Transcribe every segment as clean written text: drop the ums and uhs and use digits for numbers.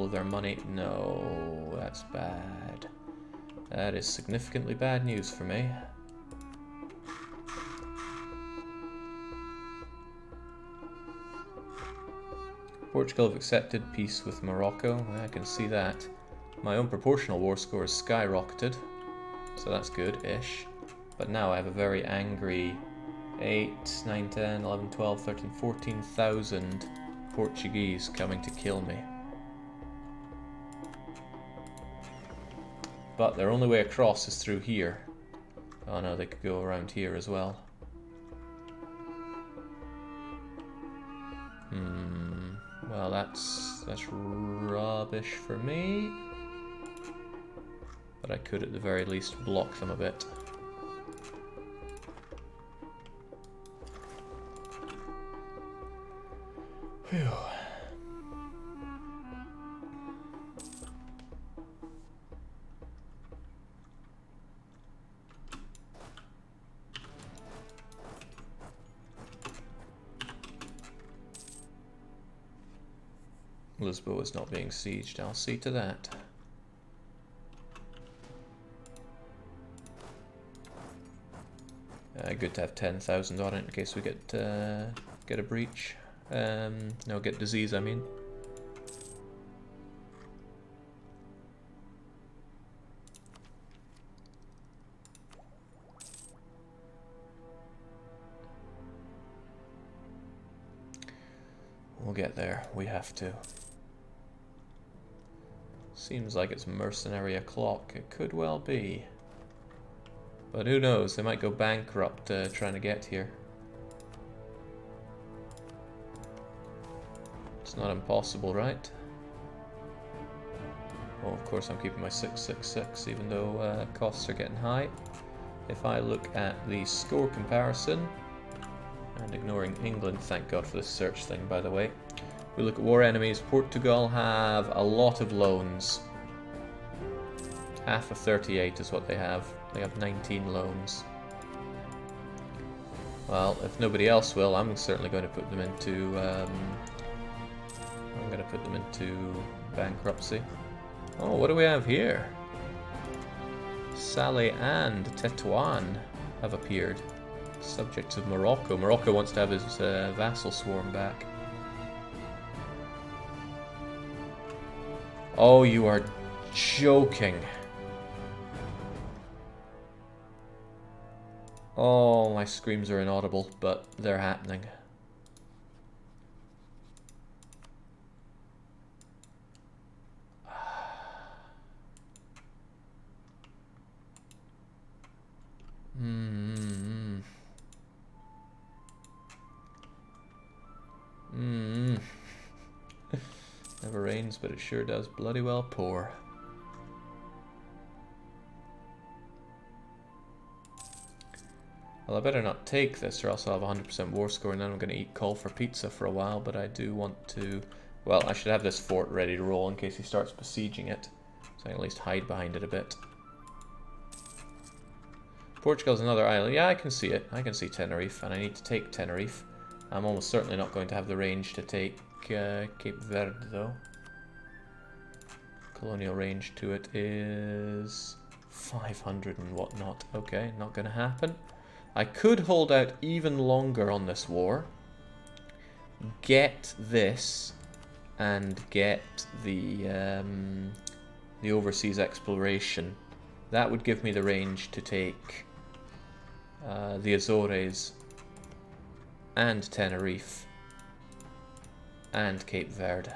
of their money. No, that's bad. That is significantly bad news for me. Portugal have accepted peace with Morocco. I can see that. My own proportional war score has skyrocketed, so that's good-ish. But now I have a very angry 8, 9, 10, 11, 12, 13, 14,000 Portuguese coming to kill me. But their only way across is through here. Oh no, they could go around here as well. Well, that's rubbish for me. But I could at the very least block them a bit. Phew. Lisboa is not being sieged, I'll see to that. Good to have 10,000 on it in case we get a breach. No, get disease, I mean. We'll get there, we have to. Seems like it's mercenary o'clock, it could well be. But who knows, they might go bankrupt trying to get here. It's not impossible, right? Oh, of course I'm keeping my 666 even though costs are getting high. If I look at the score comparison, and ignoring England, thank God for this search thing by the way. We look at war enemies, Portugal have a lot of loans. Half of 38 is what they have. They have 19 loans. Well, if nobody else will, I'm certainly going to put them into bankruptcy. Oh, what do we have here? Saleh and Tetuan have appeared. Subjects of Morocco. Morocco wants to have his vassal swarm back. Oh, you are joking. Oh, my screams are inaudible, but they're happening. Never rains, but it sure does bloody well pour. Well, I better not take this or else I'll have 100% war score and then I'm going to eat call for pizza for a while, but I do want to... Well, I should have this fort ready to roll in case he starts besieging it, so I can at least hide behind it a bit. Portugal's another island. Yeah, I can see it. I can see Tenerife, and I need to take Tenerife. I'm almost certainly not going to have the range to take Cape Verde, though. Colonial range to it is 500 and whatnot. Okay, not going to happen. I could hold out even longer on this war. Get this, and get the overseas exploration. That would give me the range to take the Azores and Tenerife and Cape Verde.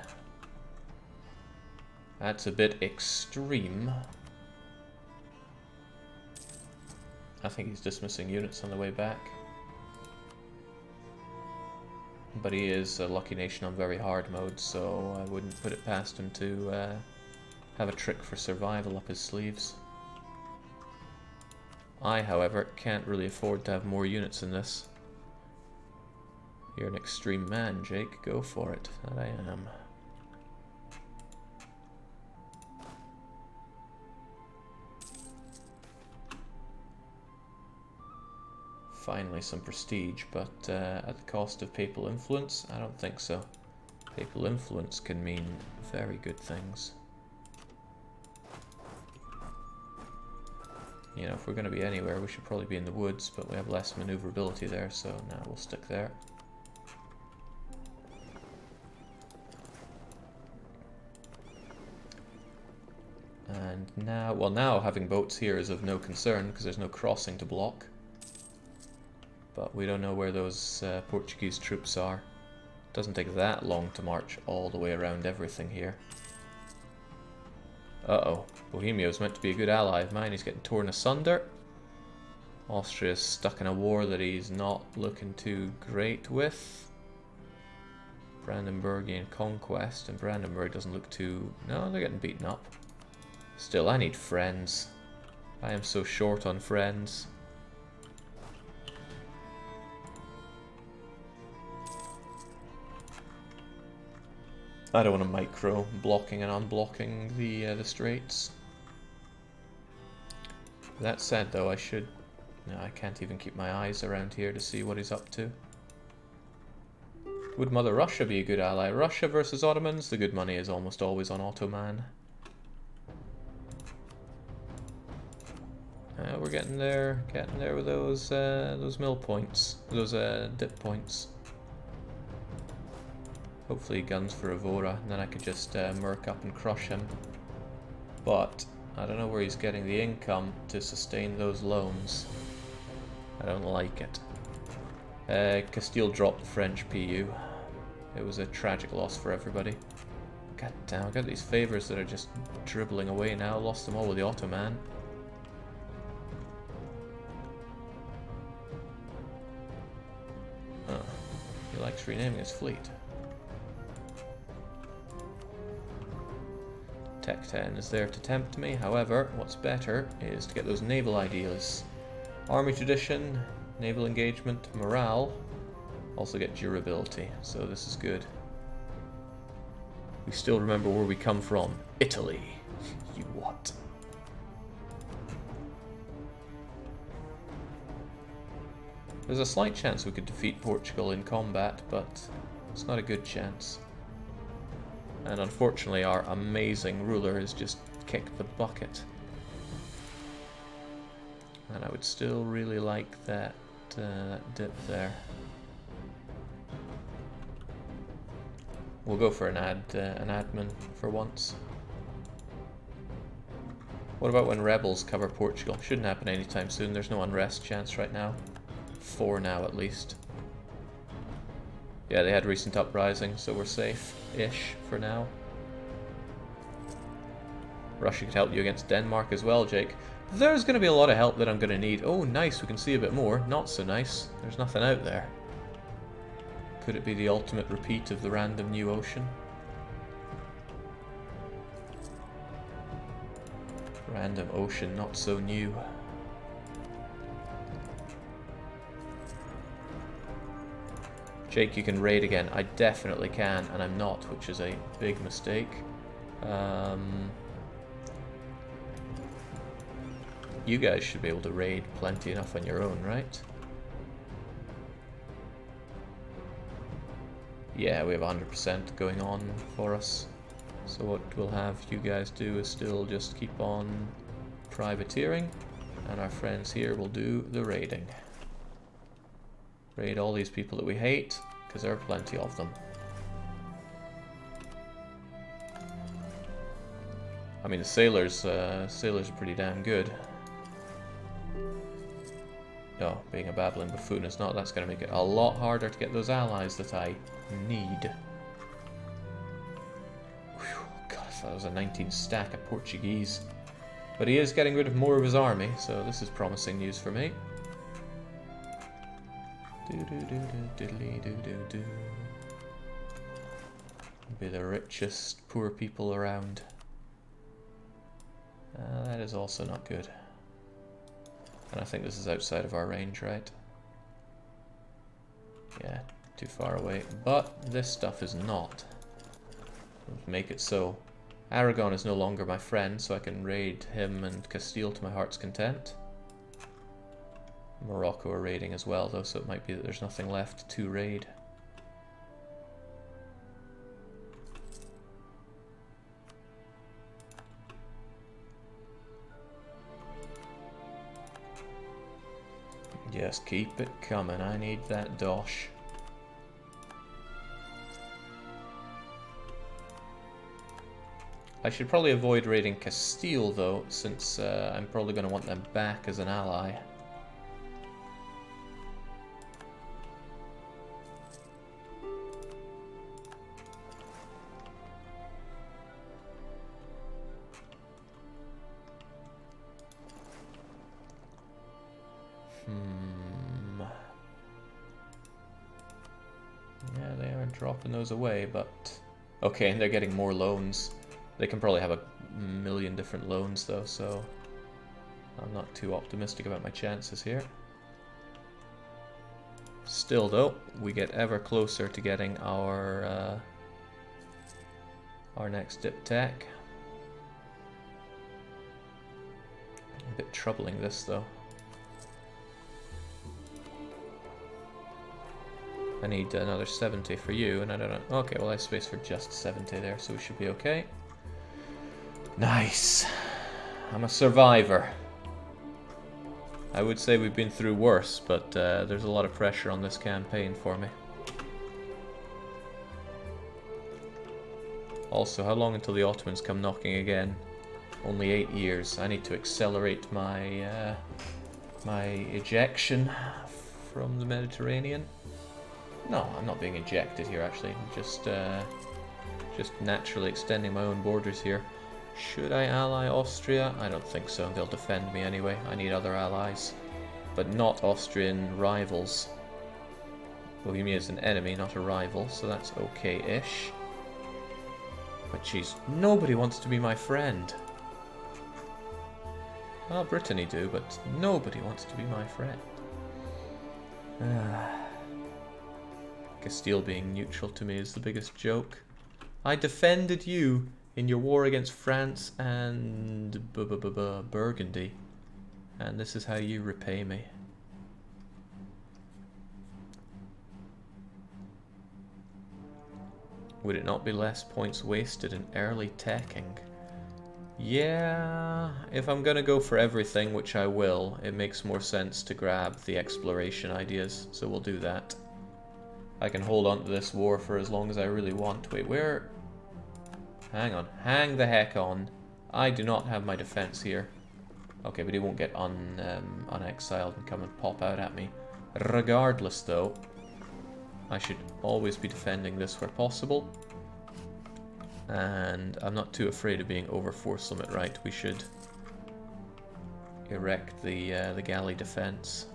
That's a bit extreme. I think he's dismissing units on the way back. But he is a lucky nation on very hard mode, so I wouldn't put it past him to have a trick for survival up his sleeves. I, however, can't really afford to have more units in this. You're an extreme man, Jake. Go for it. That I am. Finally some prestige, but at the cost of papal influence? I don't think so. Papal influence can mean very good things. You know, if we're going to be anywhere, we should probably be in the woods, but we have less maneuverability there, so now we'll stick there. And now, well, now having boats here is of no concern because there's no crossing to block. But we don't know where those Portuguese troops are. It doesn't take that long to march all the way around everything here. Uh-oh. Bohemia's meant to be a good ally of mine. He's getting torn asunder. Austria's stuck in a war that he's not looking too great with. Brandenburgian conquest, and Brandenburg doesn't look too... No, they're getting beaten up. Still, I need friends. I am so short on friends. I don't want to micro blocking and unblocking the straits. That said, though, I should... No, I can't even keep my eyes around here to see what he's up to. Would Mother Russia be a good ally? Russia versus Ottomans? The good money is almost always on Ottoman. We're getting there with those mill points, those dip points. Hopefully guns for Evora, and then I could just murk up and crush him. But I don't know where he's getting the income to sustain those loans. I don't like it. Castile dropped the French PU. It was a tragic loss for everybody. God damn, I got these favours that are just dribbling away now. Lost them all with the Ottoman. Oh, he likes renaming his fleet. Tech 10 is there to tempt me. However, what's better is to get those naval ideas. Army tradition, naval engagement, morale. Also get durability, so this is good. We still remember where we come from. Italy. You what? There's a slight chance we could defeat Portugal in combat, but it's not a good chance. And unfortunately our amazing ruler has just kicked the bucket. And I would still really like that dip there. We'll go for an admin for once. What about when rebels cover Portugal? Shouldn't happen anytime soon. There's no unrest chance right now. For now, at least. Yeah, they had recent uprising, so we're safe-ish for now. Russia could help you against Denmark as well, Jake. There's going to be a lot of help that I'm going to need. Oh, nice, we can see a bit more. Not so nice. There's nothing out there. Could it be the ultimate repeat of the random new ocean? Random ocean, not so new. Jake, you can raid again. I definitely can, and I'm not, which is a big mistake. You guys should be able to raid plenty enough on your own, right? Yeah, we have 100% going on for us. So what we'll have you guys do is still just keep on privateering, and our friends here will do the raiding. Raid all these people that we hate, because there are plenty of them. I mean, the sailors are pretty damn good. No, being a babbling buffoon is not. That's going to make it a lot harder to get those allies that I need. Whew, God, I thought it was a 19 stack of Portuguese. But he is getting rid of more of his army, so this is promising news for me. Be the richest poor people around. That is also not good. And I think this is outside of our range, right? Yeah, too far away. But this stuff is not. Let's make it so. Aragon is no longer my friend, so I can raid him and Castile to my heart's content. Morocco are raiding as well, though, so it might be that there's nothing left to raid. Just keep it coming. I need that dosh. I should probably avoid raiding Castile, though, since I'm probably going to want them back as an ally. Yeah, they are dropping those away, but... Okay, and they're getting more loans. They can probably have a million different loans, though, so... I'm not too optimistic about my chances here. Still, though, we get ever closer to getting our next dip tech. A bit troubling, this, though. I need another 70 for you, and I don't know... Okay, well I have space for just 70 there, so we should be okay. Nice! I'm a survivor. I would say we've been through worse, but there's a lot of pressure on this campaign for me. Also, how long until the Ottomans come knocking again? Only 8 years. I need to accelerate my, my ejection from the Mediterranean. No, I'm not being ejected here, actually. I'm just naturally extending my own borders here. Should I ally Austria? I don't think so. They'll defend me anyway. I need other allies. But not Austrian rivals. Bohemia is an enemy, not a rival, so that's okay-ish. But jeez, nobody wants to be my friend. Well, Brittany do, but nobody wants to be my friend. Castile being neutral to me is the biggest joke. I defended you in your war against France and Burgundy, and this is how you repay me. Would it not be less points wasted in early teching? Yeah, if I'm gonna go for everything, which I will, it makes more sense to grab the exploration ideas, so we'll do that. I can hold on to this war for as long as I really want. Wait, where... Hang on. Hang the heck on. I do not have my defense here. Okay, but he won't get unexiled and come and pop out at me. Regardless, though, I should always be defending this where possible. And I'm not too afraid of being over force limit right. We should erect the galley defense.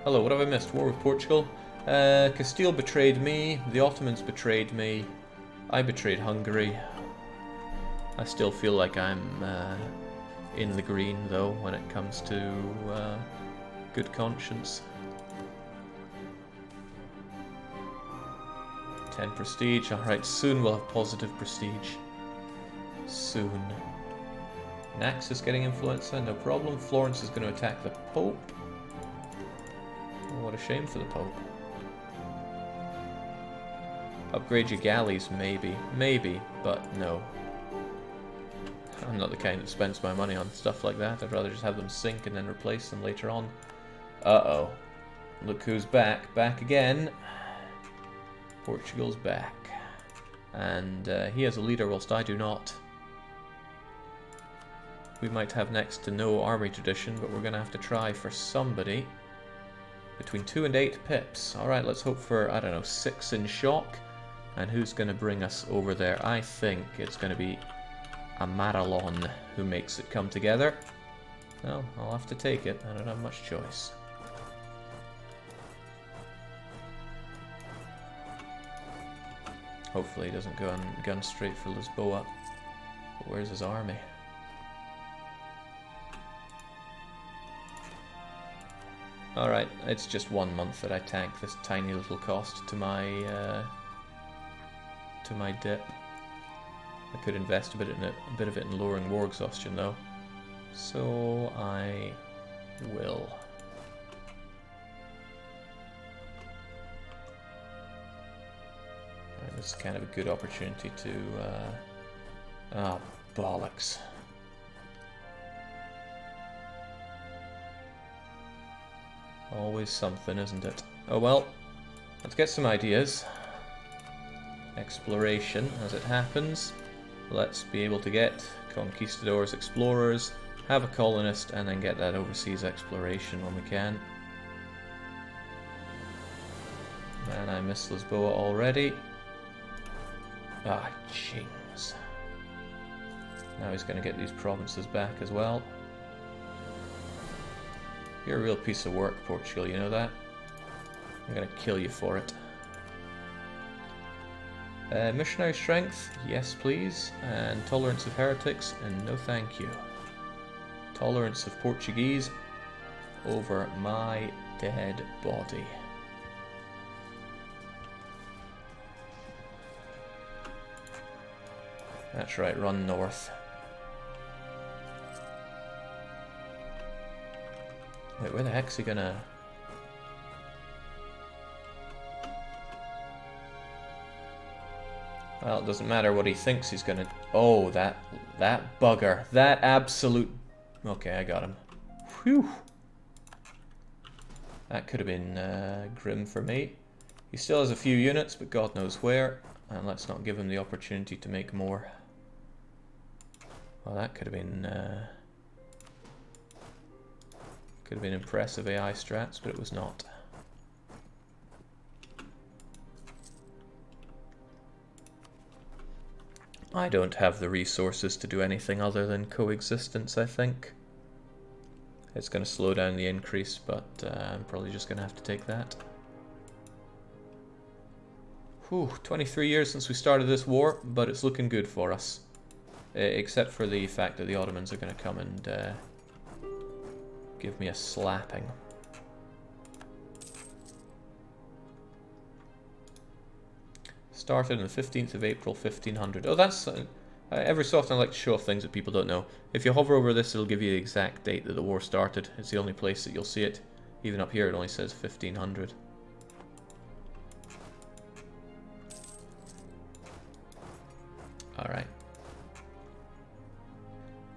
Hello, what have I missed? War with Portugal? Castile betrayed me, the Ottomans betrayed me, I betrayed Hungary. I still feel like I'm in the green, though, when it comes to good conscience. 10 prestige, alright, soon we'll have positive prestige. Soon. Naxos getting influenza, no problem. Florence is going to attack the Pope. Oh, what a shame for the Pope. Upgrade your galleys, maybe. Maybe, but no. I'm not the kind that spends my money on stuff like that. I'd rather just have them sink and then replace them later on. Uh-oh. Look who's back. Back again. Portugal's back. And he has a leader whilst I do not. We might have next to no army tradition, but we're going to have to try for somebody. Between 2 and 8 pips. Alright, let's hope for, I don't know, 6 in shock. And who's going to bring us over there? I think it's going to be a Maralon who makes it come together. Well, I'll have to take it. I don't have much choice. Hopefully he doesn't go and gun straight for Lisboa. But where's his army? Alright, it's just 1 month that I tank this tiny little cost to my dip. I could invest a bit of it in lowering war exhaustion, though. So I will. Right, this is kind of a good opportunity to... Ah, bollocks. Always something, isn't it? Oh well, let's get some ideas. Exploration, as it happens. Let's be able to get conquistadors, explorers, have a colonist, and then get that overseas exploration when we can. Man, I miss Lisboa already. Ah, jings. Now he's going to get these provinces back as well. You're a real piece of work, Portugal, you know that? I'm going to kill you for it. Missionary strength, yes please. And tolerance of heretics, and no thank you. Tolerance of Portuguese over my dead body. That's right, run north. Wait, where the heck's he gonna... Well, it doesn't matter what he thinks he's gonna... Oh, that bugger. That absolute... Okay, I got him. Whew. That could have been grim for me. He still has a few units, but God knows where. And let's not give him the opportunity to make more. Well, that could have been impressive AI strats, but it was not. I don't have the resources to do anything other than coexistence, I think. It's going to slow down the increase, but I'm probably just going to have to take that. Whew, 23 years since we started this war, but it's looking good for us. Except for the fact that the Ottomans are going to come and give me a slapping. Started on the 15th of April, 1500. Oh, that's... every so often I like to show off things that people don't know. If you hover over this, it'll give you the exact date that the war started. It's the only place that you'll see it. Even up here, it only says 1500. Alright.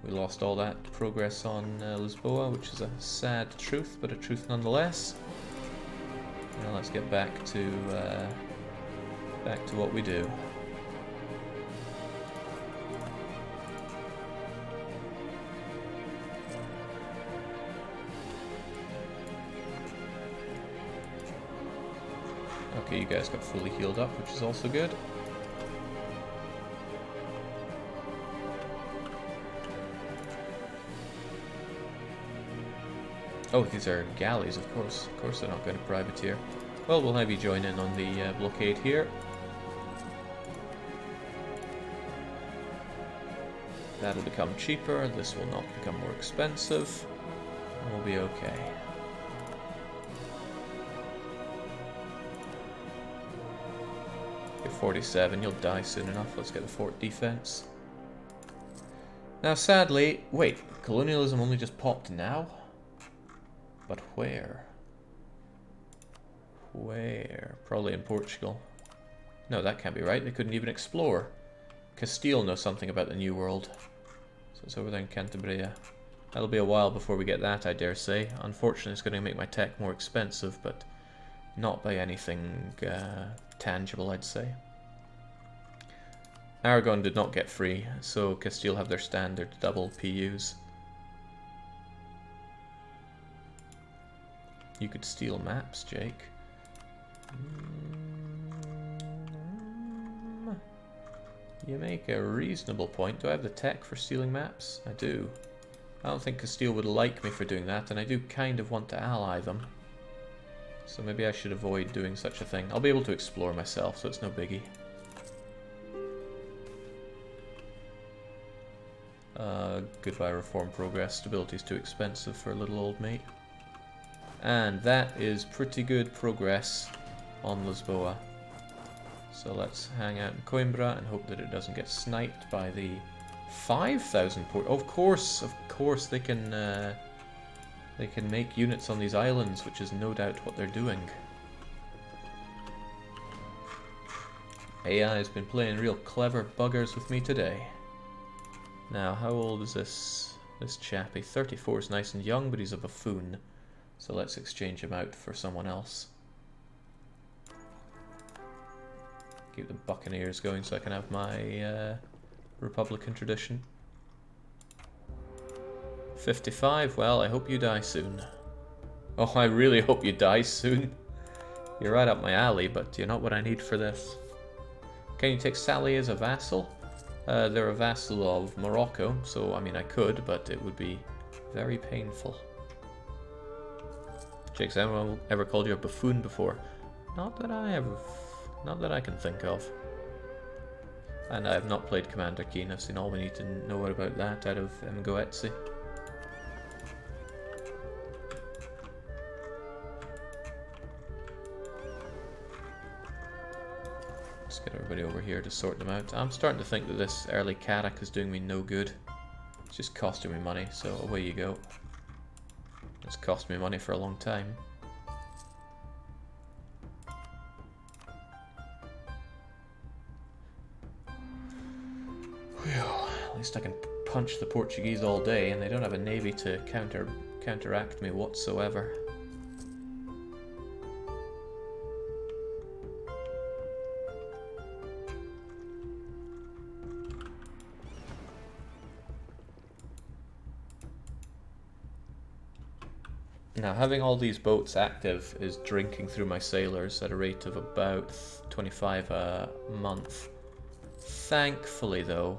We lost all that progress on Lisboa, which is a sad truth, but a truth nonetheless. Now let's get back to what we do. Okay, you guys got fully healed up, which is also good. Oh, these are galleys, of course. Of course they're not going to privateer. Well, we'll have you join in on the blockade here. That'll become cheaper, this will not become more expensive. We'll be okay. You're 47, you'll die soon enough. Let's get the fort defense. Now sadly, wait, colonialism only just popped now? But where? Where? Probably in Portugal. No, that can't be right. They couldn't even explore. Castile knows something about the New World. So it's over there in Cantabria. That'll be a while before we get that, I dare say. Unfortunately, it's going to make my tech more expensive, but not by anything tangible, I'd say. Aragon did not get free, so Castile have their standard double PUs. You could steal maps, Jake. You make a reasonable point. Do I have the tech for stealing maps? I do. I don't think Castile would like me for doing that, and I do kind of want to ally them. So maybe I should avoid doing such a thing. I'll be able to explore myself, so it's no biggie. Goodbye reform progress. Stability's too expensive for a little old mate. And that is pretty good progress on Lisboa. So let's hang out in Coimbra and hope that it doesn't get sniped by the 5,000 port. Oh, of course, they can make units on these islands, which is no doubt what they're doing. AI has been playing real clever buggers with me today. Now, how old is this chappie? 34 is nice and young, but he's a buffoon. So let's exchange him out for someone else. Keep the Buccaneers going so I can have my Republican tradition. 55, well, I hope you die soon. Oh, I really hope you die soon. You're right up my alley, but you're not what I need for this. Can you take Sally as a vassal? They're a vassal of Morocco, so I mean I could, but it would be very painful. Jake's anyone ever called you a buffoon before? Not that I can think of. And I have not played Commander Keen. I've seen all we need to know about that out of Mgoetsi. Let's get everybody over here to sort them out. I'm starting to think that this early Karak is doing me no good. It's just costing me money, so away you go. It's cost me money for a long time. Whew, at least I can punch the Portuguese all day, and they don't have a navy to counteract me whatsoever. Now, having all these boats active is drinking through my sailors at a rate of about 25 a month. Thankfully, though,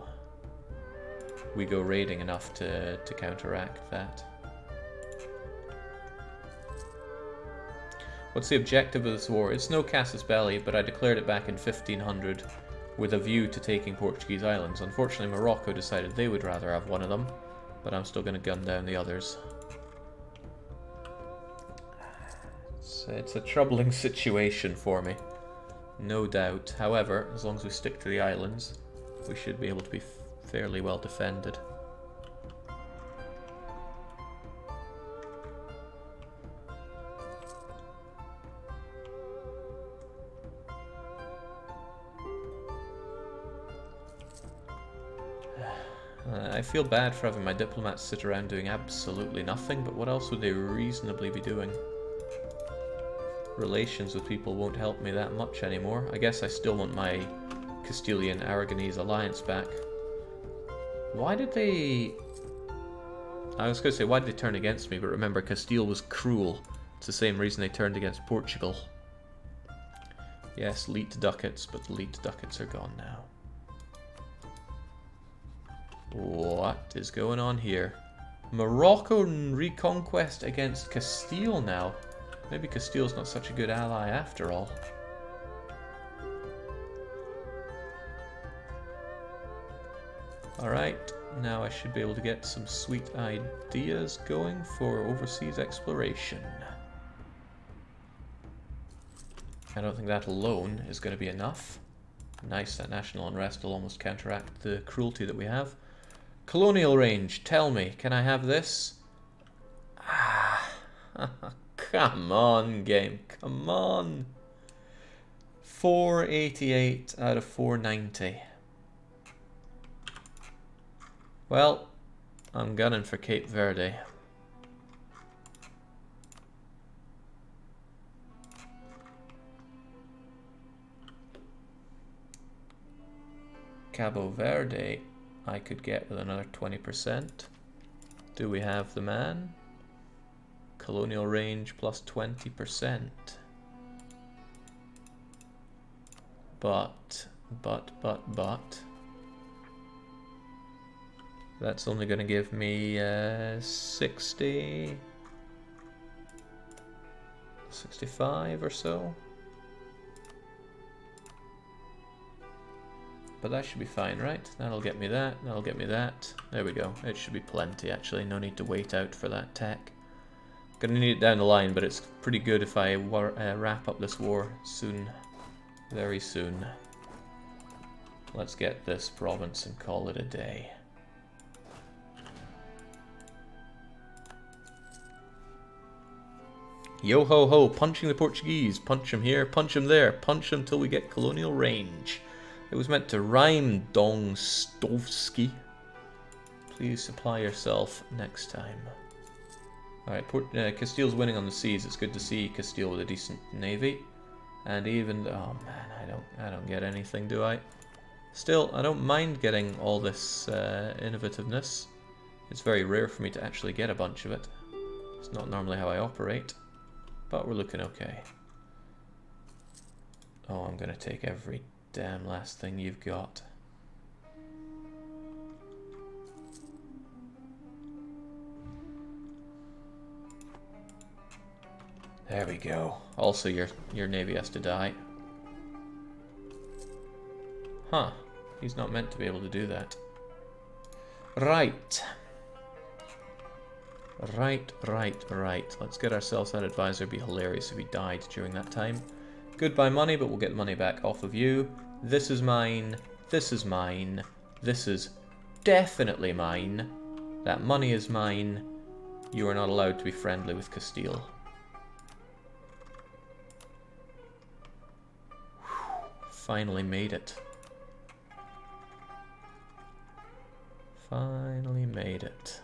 we go raiding enough to counteract that. What's the objective of this war? It's no casus belli, but I declared it back in 1500 with a view to taking Portuguese islands. Unfortunately, Morocco decided they would rather have one of them, but I'm still going to gun down the others. It's a troubling situation for me, no doubt. However, as long as we stick to the islands, we should be able to be fairly well defended. I feel bad for having my diplomats sit around doing absolutely nothing, but what else would they reasonably be doing? Relations with people won't help me that much anymore. I guess I still want my Castilian-Aragonese alliance back. Why did they... I was going to say, why did they turn against me? But remember, Castile was cruel. It's the same reason they turned against Portugal. Yes, leet ducats, but the leet ducats are gone now. What is going on here? Moroccan reconquest against Castile now. Maybe Castile's not such a good ally after all. Alright, now I should be able to get some sweet ideas going for overseas exploration. I don't think that alone is going to be enough. Nice, that national unrest will almost counteract the cruelty that we have. Colonial range, tell me, can I have this? Come on, game. Come on. 488 out of 490. Well, I'm gunning for Cape Verde. Cabo Verde, I could get with another 20%. Do we have the man? Colonial range plus 20%. But. That's only going to give me 65 or so. But that should be fine, right? That'll get me that, that'll get me that. There we go. It should be plenty, actually. No need to wait out for that tech. Gonna need it down the line, but it's pretty good if I wrap up this war soon. Very soon. Let's get this province and call it a day. Yo ho ho, punching the Portuguese. Punch them here, punch them there, punch them till we get colonial range. It was meant to rhyme, Dongstovsky. Please supply yourself next time. Alright, Castile's winning on the seas. It's good to see Castile with a decent navy. And even... oh man, I don't get anything, do I? Still, I don't mind getting all this innovativeness. It's very rare for me to actually get a bunch of it. It's not normally how I operate. But we're looking okay. Oh, I'm going to take every damn last thing you've got. There we go. Also, your navy has to die. Huh. He's not meant to be able to do that. Right. Right. Let's get ourselves that advisor. It'd be hilarious if he died during that time. Goodbye money, but we'll get money back off of you. This is mine. This is mine. This is definitely mine. That money is mine. You are not allowed to be friendly with Castile. Finally made it. Finally made it.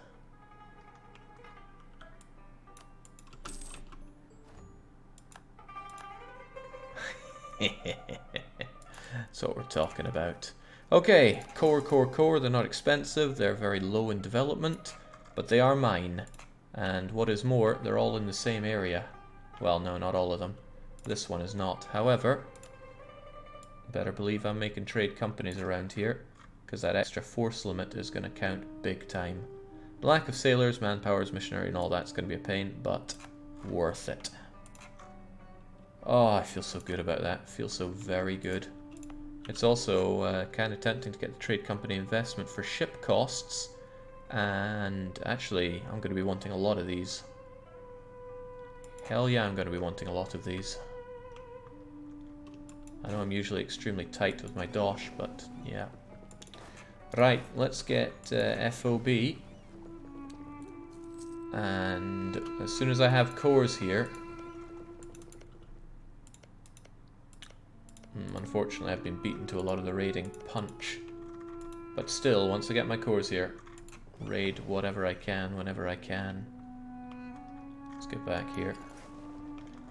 That's what we're talking about. Okay, core. They're not expensive. They're very low in development, but they are mine. And what is more, they're all in the same area. Well, no, not all of them. This one is not. However, better believe I'm making trade companies around here, because that extra force limit is going to count big time. The lack of sailors, manpowers, missionary, and all that's going to be a pain, but worth it. Oh, I feel so good about that. I feel so very good. It's also kind of tempting to get the trade company investment for ship costs, and actually I'm going to be wanting a lot of these. Hell yeah, I'm going to be wanting a lot of these. I know I'm usually extremely tight with my dosh, but yeah. Right, let's get FOB. And as soon as I have cores here... unfortunately, I've been beaten to a lot of the raiding punch. But still, once I get my cores here, raid whatever I can, whenever I can. Let's get back here.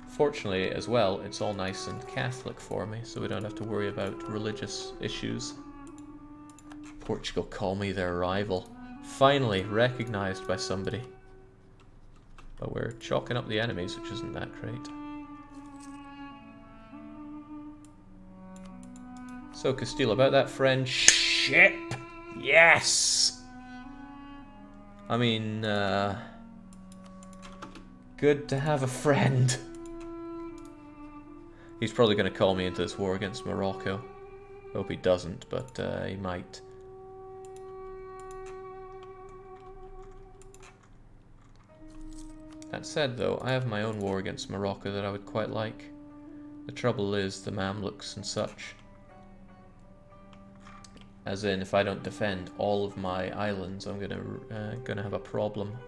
Fortunately, as well, it's all nice and Catholic for me, so we don't have to worry about religious issues. Portugal call me their rival. Finally recognized by somebody. But we're chalking up the enemies, which isn't that great. So, Castile, about that friendship. Yes! I mean, good to have a friend. He's probably going to call me into this war against Morocco. Hope he doesn't, but he might. That said, though, I have my own war against Morocco that I would quite like. The trouble is the Mamluks and such. As in, if I don't defend all of my islands, I'm gonna have a problem.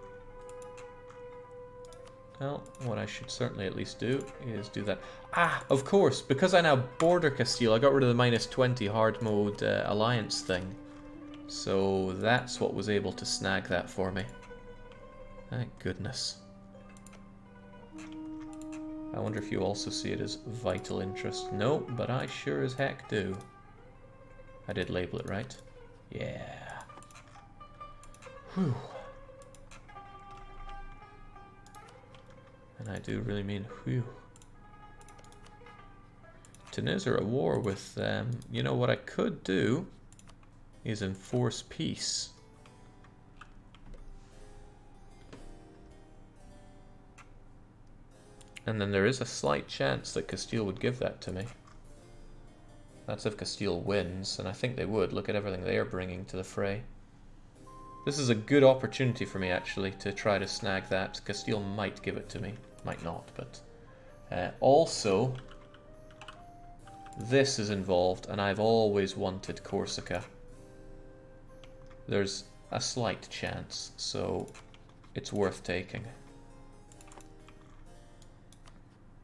Well, what I should certainly at least do is do that. Ah, of course, because I now border Castile, I got rid of the -20 hard mode alliance thing. So that's what was able to snag that for me. Thank goodness. I wonder if you also see it as vital interest. No, but I sure as heck do. I did label it right. Yeah. Whew. And I do really mean whew. Tunis are at war with them. You know what I could do is enforce peace. And then there is a slight chance that Castile would give that to me. That's if Castile wins, and I think they would. Look at everything they are bringing to the fray. This is a good opportunity for me, actually, to try to snag that. Castile might give it to me. Might not, but... also, this is involved, and I've always wanted Corsica. There's a slight chance, so it's worth taking.